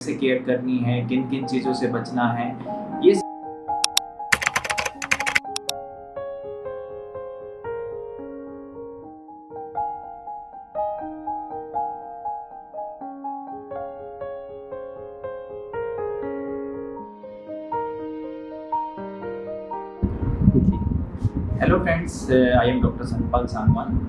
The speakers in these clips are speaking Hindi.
कैसे केयर करनी है, किन किन चीज़ों से बचना है, ये hello friends, I am doctor Satpal Sangwan,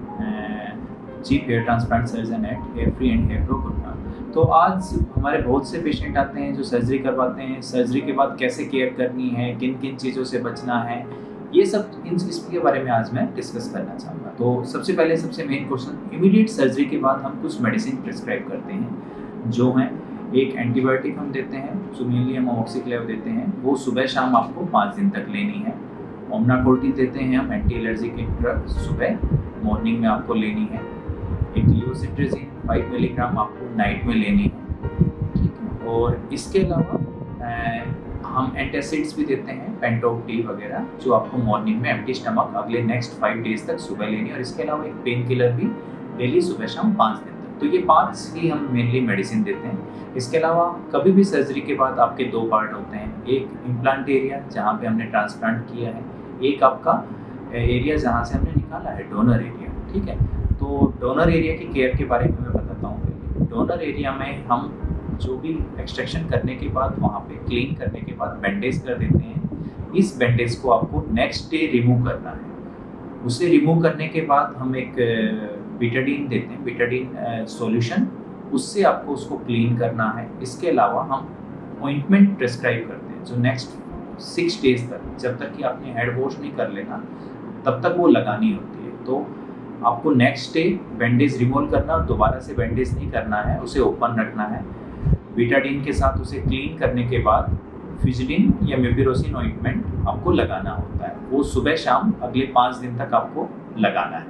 chief hair transplant surgeon at hair free and hair grow Gurgaon. तो आज हमारे बहुत से पेशेंट आते हैं जो सर्जरी करवाते हैं। सर्जरी के बाद कैसे केयर करनी है, किन किन चीज़ों से बचना है, ये सब इसके बारे में आज मैं डिस्कस करना चाहूँगा। तो सबसे पहले सबसे मेन क्वेश्चन, इमीडिएट सर्जरी के बाद हम कुछ मेडिसिन प्रिस्क्राइब करते हैं जो हैं, एक एंटीबायोटिक हम देते हैं जो मेनली हम ऑक्सीक्लेव देते हैं, वो सुबह शाम आपको 5 दिन तक लेनी है। ओमनाकोर्टी देते हैं हम एंटी एलर्जिक ड्रग, सुबह मॉर्निंग में आपको लेनी है। एक लियोसिट्राजिन 5 मिलीग्राम आपको नाइट में लेनी है, ठीक है। और इसके अलावा हम एंटासिड्स भी देते हैं, पेंटोप टी वगैरह, जो आपको मॉर्निंग में एम्प्टी स्टमक अगले नेक्स्ट 5 डेज तक सुबह लेनी है। और इसके अलावा एक पेन किलर भी डेली सुबह शाम 5 दिन तक। तो ये 5 ही हम मेनली मेडिसिन देते हैं। इसके अलावा कभी भी सर्जरी के बाद आपके 2 पार्ट होते हैं, एक इम्प्लांट एरिया जहाँ पे हमने ट्रांसप्लांट किया है, एक आपका एरिया जहाँ से हमने निकाला है, डोनर एरिया, ठीक है। तो डोनर एरिया की केयर के बारे में मैं बताता हूँ। डोनर एरिया में हम जो भी एक्सट्रैक्शन करने के बाद वहाँ पे क्लीन करने के बाद बैंडेज कर देते हैं। इस बैंडेज को आपको नेक्स्ट डे रिमूव करना है। उसे रिमूव करने के बाद हम एक बीटाडीन देते हैं, बीटाडीन सॉल्यूशन, उससे आपको उसको क्लीन करना है। इसके अलावा हम ऑइंटमेंट प्रिस्क्राइब करते हैं जो नेक्स्ट 6 डेज तक, जब तक कि आपने हेड वॉश नहीं कर लेना तब तक वो लगानी होती है। तो आपको नेक्स्ट डे बैंडेज रिमूव करना, दोबारा से बैंडेज नहीं करना है, उसे ओपन रखना है। बीटाडीन के साथ उसे क्लीन करने के बाद फिजिडिन या मेपिरोसिन ऑइंटमेंट आपको लगाना होता है। वो सुबह शाम अगले 5 दिन तक आपको लगाना है,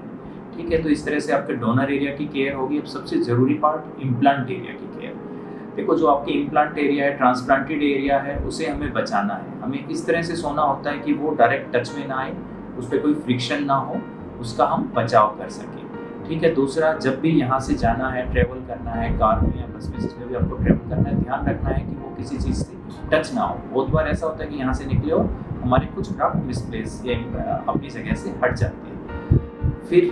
ठीक है। तो इस तरह से आपके डोनर एरिया की केयर होगी। अब सबसे ज़रूरी पार्ट, इम्प्लांट एरिया की केयर। देखो, जो आपकी इम्प्लांट एरिया है, ट्रांसप्लांटेड एरिया है, उसे हमें बचाना है। हमें इस तरह से सोना होता है कि वो डायरेक्ट टच में ना आए, उस पर कोई फ्रिक्शन ना हो, उसका हम बचाव कर सकें, ठीक है। दूसरा, जब भी यहाँ से जाना है, ट्रेवल करना है, कार में या बस में, जिसमें भी आपको ट्रेवल करना है, ध्यान रखना है कि वो किसी चीज़ से टच ना हो। बहुत बार ऐसा होता है कि यहाँ से निकले और हमारे कुछ ग्राफ्ट मिसप्लेस या अपनी जगह से हट जाते हैं। फिर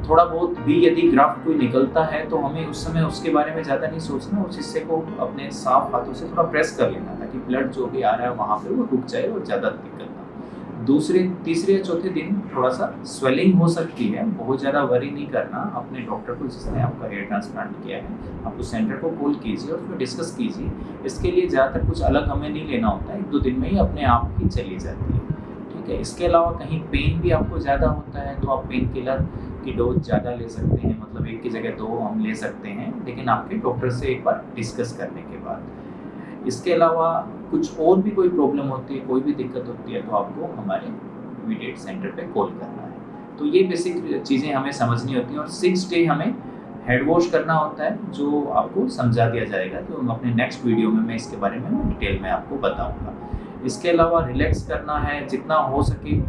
थोड़ा बहुत भी यदि ग्राफ्ट कोई निकलता है तो हमें उस समय उसके बारे में ज़्यादा नहीं सोचना, उस हिस्से को अपने साफ हाथों से थोड़ा प्रेस कर लेना ताकि ब्लड जो भी आ रहा है वहाँ पे वो रुक जाए और ज़्यादा दिक्कत ना। दूसरे, तीसरे या चौथे दिन थोड़ा सा स्वेलिंग हो सकती है, बहुत ज़्यादा वरी नहीं करना। अपने डॉक्टर को, जिसने आपका हेयर ट्रांसप्लांट किया है, आप उस सेंटर को कॉल कीजिए और उसमें डिस्कस कीजिए। इसके लिए ज़्यादातर कुछ अलग हमें नहीं लेना होता है, 1-2 दिन में ही अपने आप ही चली जाती है, ठीक है। इसके अलावा कहीं पेन भी आपको ज़्यादा होता है तो आप पेन किलर की डोज ज़्यादा ले सकते हैं, मतलब 1 की जगह 2 हम ले सकते हैं, लेकिन आपके डॉक्टर से एक बार डिस्कस करने के बाद। इसके अलावा कुछ और भी कोई प्रॉब्लम होती है, कोई भी दिक्कत होती है, तो आपको हमारे इमीडिएट सेंटर पे कॉल करना है। तो ये बेसिक चीज़ें हमें समझनी होती हैं। और 6 डे हमें हेड वॉश करना होता है, जो आपको समझा दिया जाएगा, तो अपने नेक्स्ट वीडियो में मैं इसके बारे में डिटेल में आपको बताऊँगा। इसके अलावा रिलैक्स करना है, जितना हो सके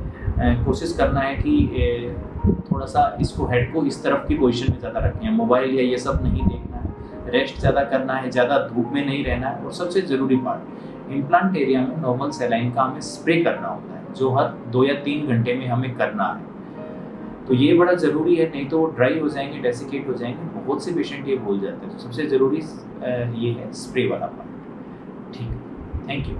कोशिश करना है कि थोड़ा सा इसको, हेड को इस तरफ की पोजीशन में ज़्यादा रखें, मोबाइल या ये सब नहीं देखना है, रेस्ट ज़्यादा करना है, ज़्यादा धूप में नहीं रहना है। और सबसे ज़रूरी पार्ट, इम्प्लांट एरिया में नॉर्मल सलाइन का हमें स्प्रे करना होता है, जो हर 2 या 3 घंटे में हमें करना है। तो ये बड़ा ज़रूरी है, नहीं तो वो ड्राई हो जाएंगे, डेसिकेट हो जाएंगे। बहुत से पेशेंट ये भूल जाते हैं। तो सबसे ज़रूरी ये है स्प्रे वाला पार्ट, ठीक है। Thank you.